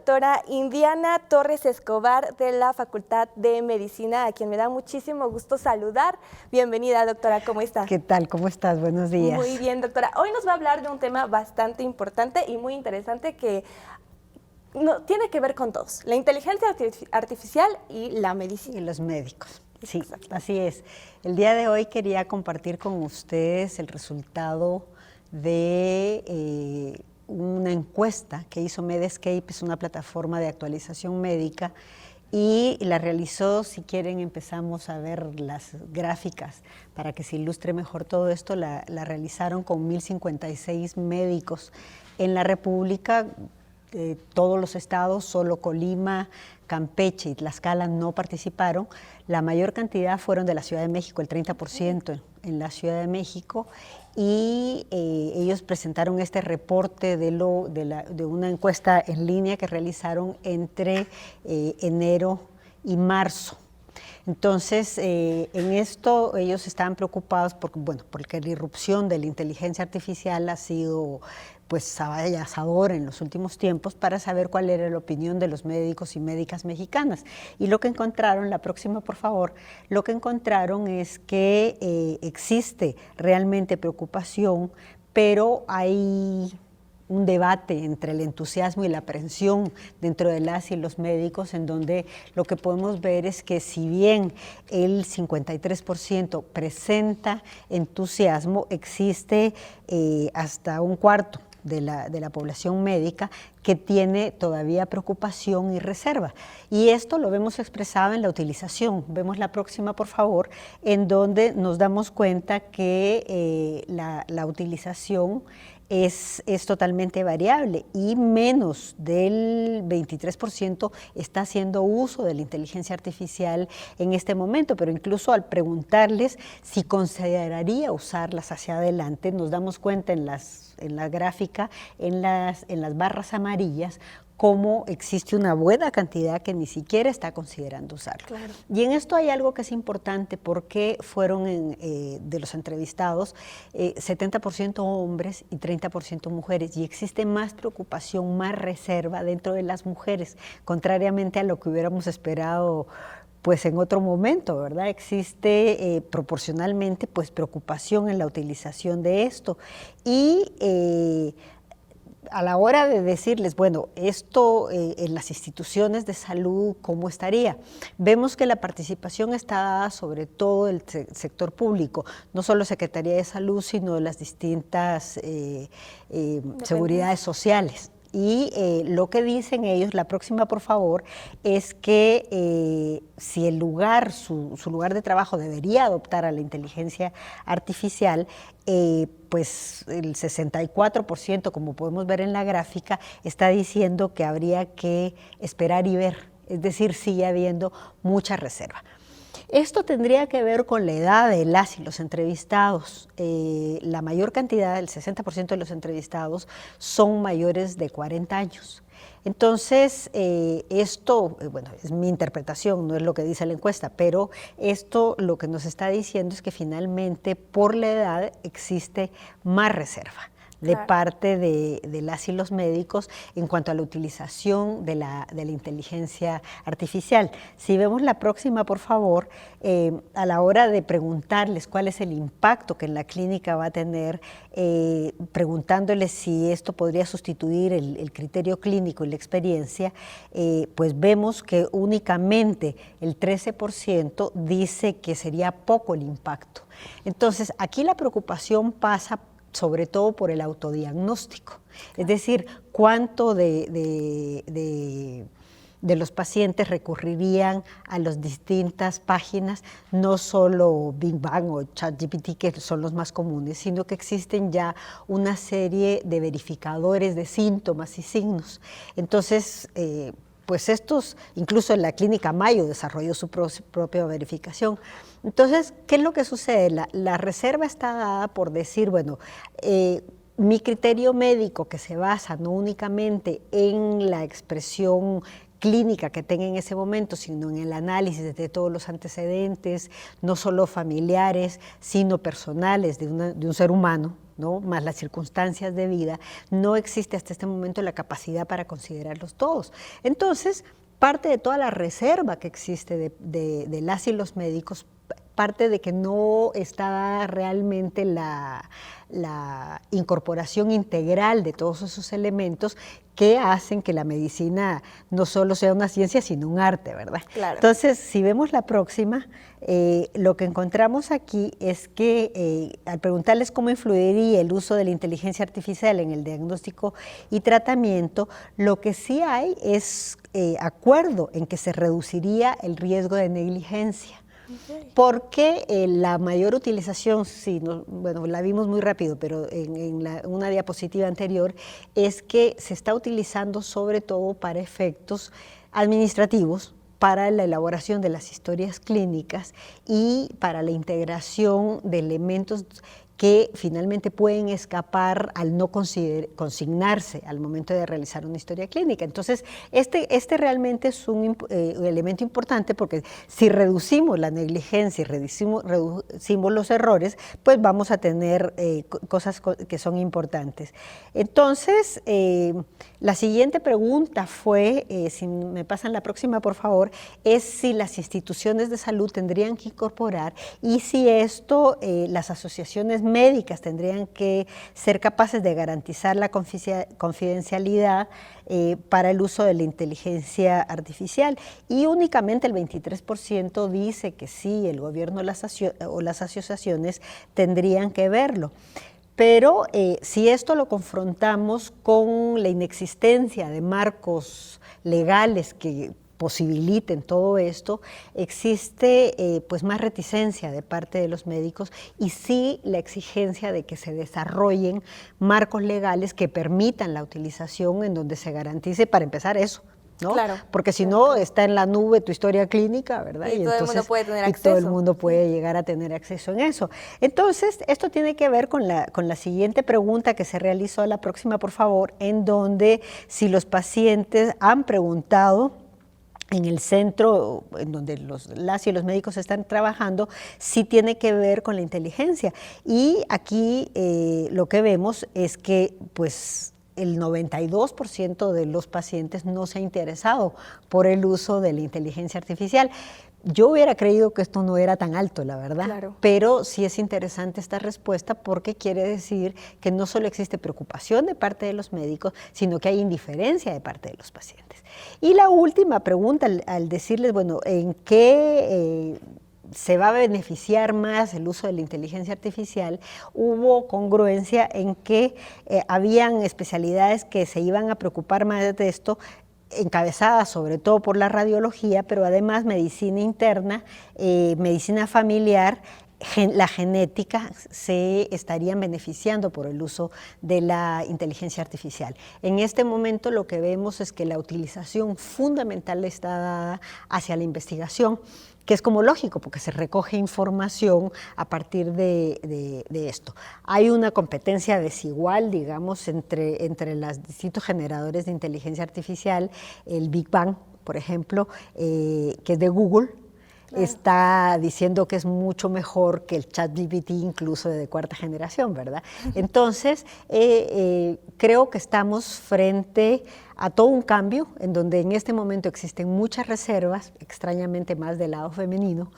doctora Indiana Torres Escobar de la Facultad de Medicina, a quien me da muchísimo gusto saludar. Bienvenida, doctora, ¿cómo está? ¿Qué tal? ¿Cómo estás? Buenos días. Muy bien, doctora. Hoy nos va a hablar de un tema bastante importante y muy interesante que tiene que ver con todos, la inteligencia artificial y la medicina. Y los médicos. Sí, así es. El día de hoy quería compartir con ustedes el resultado de una encuesta que hizo Medscape, es una plataforma de actualización médica, y la realizó, si quieren empezamos a ver las gráficas para que se ilustre mejor todo esto, la realizaron con 1056 médicos en la República, todos los estados, solo Colima, Campeche y Tlaxcala no participaron. La mayor cantidad fueron de la Ciudad de México, el 30% en la Ciudad de México, y ellos presentaron este reporte de una encuesta en línea que realizaron entre enero y marzo. Entonces, en esto ellos estaban preocupados porque la irrupción de la inteligencia artificial ha sido pues avasalladora en los últimos tiempos, para saber cuál era la opinión de los médicos y médicas mexicanas. Y lo que encontraron, la próxima por favor, lo que encontraron es que existe realmente preocupación, pero hay un debate entre el entusiasmo y la aprensión dentro de las y los médicos, en donde lo que podemos ver es que si bien el 53% presenta entusiasmo, existe hasta un cuarto de la población médica que tiene todavía preocupación y reserva. Y esto lo vemos expresado en la utilización. Vemos la próxima, por favor, en donde nos damos cuenta que la utilización es totalmente variable, y menos del 23% está haciendo uso de la inteligencia artificial en este momento, pero incluso al preguntarles si consideraría usarlas hacia adelante, nos damos cuenta en la gráfica, en las barras amarillas, cómo existe una buena cantidad que ni siquiera está considerando usarlo. Claro. Y en esto hay algo que es importante, porque fueron de los entrevistados 70% hombres y 30% mujeres, y existe más preocupación, más reserva dentro de las mujeres, contrariamente a lo que hubiéramos esperado pues en otro momento, ¿verdad? Existe proporcionalmente pues preocupación en la utilización de esto, y a la hora de decirles, bueno, esto en las instituciones de salud, ¿cómo estaría? Vemos que la participación está dada sobre todo el sector público, no solo Secretaría de Salud, sino las distintas seguridades sociales. Y lo que dicen ellos, la próxima por favor, es que si su lugar de trabajo debería adoptar a la inteligencia artificial, pues el 64%, como podemos ver en la gráfica, está diciendo que habría que esperar y ver, es decir, sigue habiendo mucha reserva. Esto tendría que ver con la edad de las y los entrevistados. La mayor cantidad, el 60% de los entrevistados, son mayores de 40 años. Entonces, esto, bueno, es mi interpretación, no es lo que dice la encuesta, pero esto lo que nos está diciendo es que finalmente por la edad existe más reserva de parte de las y los médicos en cuanto a la utilización de la inteligencia artificial. Si vemos la próxima, por favor, a la hora de preguntarles cuál es el impacto que en la clínica va a tener, preguntándoles si esto podría sustituir el criterio clínico y la experiencia, pues vemos que únicamente el 13% dice que sería poco el impacto. Entonces, aquí la preocupación pasa sobre todo por el autodiagnóstico, es decir, cuánto de los pacientes recurrirían a las distintas páginas, no solo Big Bang o ChatGPT, que son los más comunes, sino que existen ya una serie de verificadores de síntomas y signos. Entonces, pues estos, incluso en la clínica Mayo desarrolló su propia verificación. Entonces, ¿qué es lo que sucede? La reserva está dada por decir, bueno, mi criterio médico, que se basa no únicamente en la expresión clínica que tenga en ese momento, sino en el análisis de todos los antecedentes, no solo familiares, sino personales de un ser humano, ¿no? Más las circunstancias de vida, no existe hasta este momento la capacidad para considerarlos todos. Entonces, parte de toda la reserva que existe de las y los médicos, parte de que no está realmente la incorporación integral de todos esos elementos que hacen que la medicina no solo sea una ciencia, sino un arte, ¿verdad? Claro. Entonces, si vemos la próxima, lo que encontramos aquí es que al preguntarles cómo influiría el uso de la inteligencia artificial en el diagnóstico y tratamiento, lo que sí hay es acuerdo en que se reduciría el riesgo de negligencia. Okay. Porque la mayor utilización, sí, bueno, la vimos muy rápido, pero en una diapositiva anterior, es que se está utilizando sobre todo para efectos administrativos, para la elaboración de las historias clínicas y para la integración de elementos que finalmente pueden escapar al no consignarse al momento de realizar una historia clínica. Entonces, este realmente es un elemento importante porque si reducimos la negligencia y reducimos los errores, pues vamos a tener cosas que son importantes. Entonces, la siguiente pregunta fue, si me pasan la próxima por favor, es si las instituciones de salud tendrían que incorporar y si esto, las asociaciones médicas tendrían que ser capaces de garantizar la confidencialidad para el uso de la inteligencia artificial. Y únicamente el 23% dice que sí, el gobierno o las asociaciones tendrían que verlo. Pero si esto lo confrontamos con la inexistencia de marcos legales que posibiliten todo esto, existe pues más reticencia de parte de los médicos y sí la exigencia de que se desarrollen marcos legales que permitan la utilización en donde se garantice, para empezar, eso, ¿no? Claro. Porque si no, está en la nube tu historia clínica, ¿verdad? Y todo el mundo puede tener acceso. Y todo el mundo puede llegar a tener acceso en eso. Entonces, esto tiene que ver con la siguiente pregunta que se realizó, la próxima, por favor, en donde si los pacientes han preguntado en el centro en donde las y los médicos están trabajando, sí tiene que ver con la inteligencia. Y aquí lo que vemos es que pues el 92% de los pacientes no se ha interesado por el uso de la inteligencia artificial. Yo hubiera creído que esto no era tan alto, la verdad, claro. Pero sí es interesante esta respuesta porque quiere decir que no solo existe preocupación de parte de los médicos, sino que hay indiferencia de parte de los pacientes. Y la última pregunta, al decirles, bueno, ¿en qué se va a beneficiar más el uso de la inteligencia artificial? Hubo congruencia en que habían especialidades que se iban a preocupar más de esto, encabezadas sobre todo por la radiología, pero además medicina interna, medicina familiar, la genética se estarían beneficiando por el uso de la inteligencia artificial. En este momento lo que vemos es que la utilización fundamental está dada hacia la investigación, que es como lógico, porque se recoge información a partir de esto. Hay una competencia desigual, digamos, entre los distintos generadores de inteligencia artificial. El Big Bang, por ejemplo, que es de Google, claro, está diciendo que es mucho mejor que el ChatGPT, incluso de cuarta generación, ¿verdad? Entonces, creo que estamos frente a todo un cambio en donde en este momento existen muchas reservas, extrañamente más del lado femenino,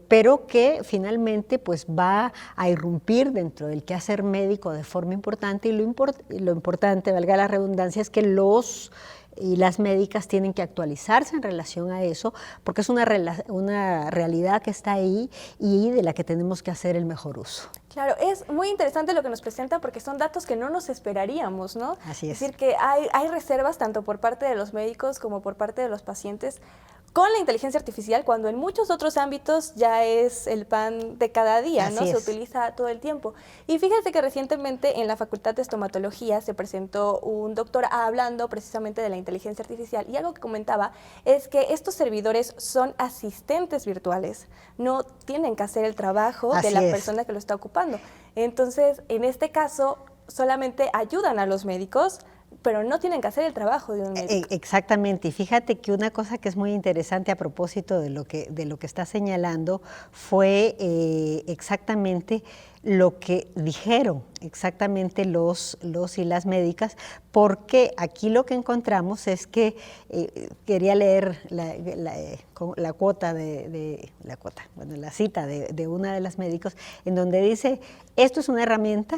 pero que finalmente pues va a irrumpir dentro del quehacer médico de forma importante, y lo importante, valga la redundancia, es que los y las médicas tienen que actualizarse en relación a eso, porque es una realidad que está ahí y de la que tenemos que hacer el mejor uso. Claro, es muy interesante lo que nos presenta porque son datos que no nos esperaríamos, ¿no? Así es. Es decir, que hay reservas tanto por parte de los médicos como por parte de los pacientes con la inteligencia artificial, cuando en muchos otros ámbitos ya es el pan de cada día, ¿no? Se utiliza todo el tiempo. Y fíjense que recientemente en la Facultad de Estomatología se presentó un doctor hablando precisamente de la inteligencia artificial, y algo que comentaba es que estos servidores son asistentes virtuales, no tienen que hacer el trabajo de la persona que lo está ocupando. Entonces, en este caso, solamente ayudan a los médicos, pero no tienen que hacer el trabajo de un médico. Exactamente, y fíjate que una cosa que es muy interesante a propósito de lo que está señalando fue exactamente lo que dijeron exactamente los y las médicas, porque aquí lo que encontramos es que, quería leer la cita de una de las médicos, en donde dice, esto es una herramienta,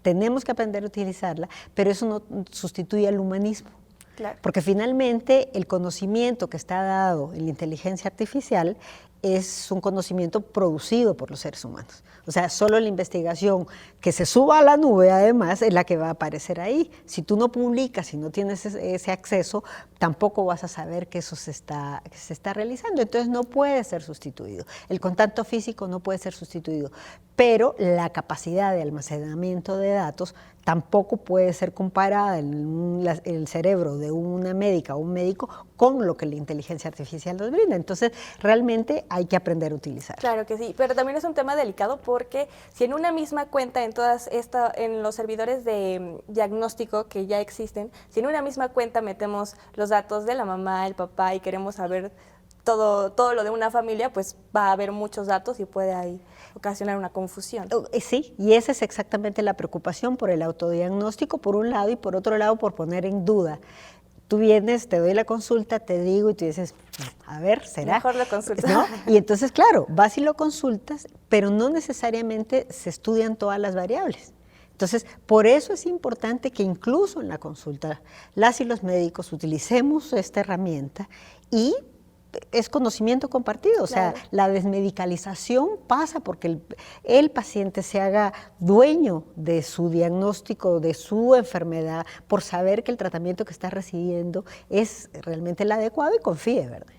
tenemos que aprender a utilizarla, pero eso no sustituye al humanismo. Claro. Porque finalmente el conocimiento que está dado en la inteligencia artificial es un conocimiento producido por los seres humanos. O sea, solo la investigación que se suba a la nube, además, es la que va a aparecer ahí. Si tú no publicas, si no tienes ese acceso, tampoco vas a saber que eso se está realizando. Entonces no puede ser sustituido. El contacto físico no puede ser sustituido, pero la capacidad de almacenamiento de datos tampoco puede ser comparada en el cerebro de una médica o un médico con lo que la inteligencia artificial nos brinda. Entonces, realmente hay que aprender a utilizar. Claro que sí, pero también es un tema delicado porque si en una misma cuenta, en los servidores de diagnóstico que ya existen, si en una misma cuenta metemos los datos de la mamá, el papá y queremos saber todo lo de una familia, pues va a haber muchos datos y puede ahí ocasionar una confusión. Sí, y esa es exactamente la preocupación por el autodiagnóstico, por un lado, y por otro lado, por poner en duda. Tú vienes, te doy la consulta, te digo, y tú dices, a ver, ¿será? Mejor lo consultas. ¿No? Y entonces, claro, vas y lo consultas, pero no necesariamente se estudian todas las variables. Entonces, por eso es importante que incluso en la consulta, las y los médicos utilicemos esta herramienta y es conocimiento compartido, o sea, la desmedicalización pasa porque el paciente se haga dueño de su diagnóstico, de su enfermedad, por saber que el tratamiento que está recibiendo es realmente el adecuado y confíe, ¿verdad?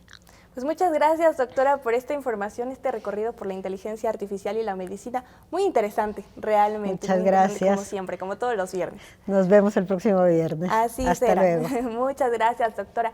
Pues muchas gracias, doctora, por esta información, este recorrido por la inteligencia artificial y la medicina. Muy interesante, realmente. Muchas gracias. Como siempre, como todos los viernes. Nos vemos el próximo viernes. Así Hasta será. luego. Muchas gracias, doctora.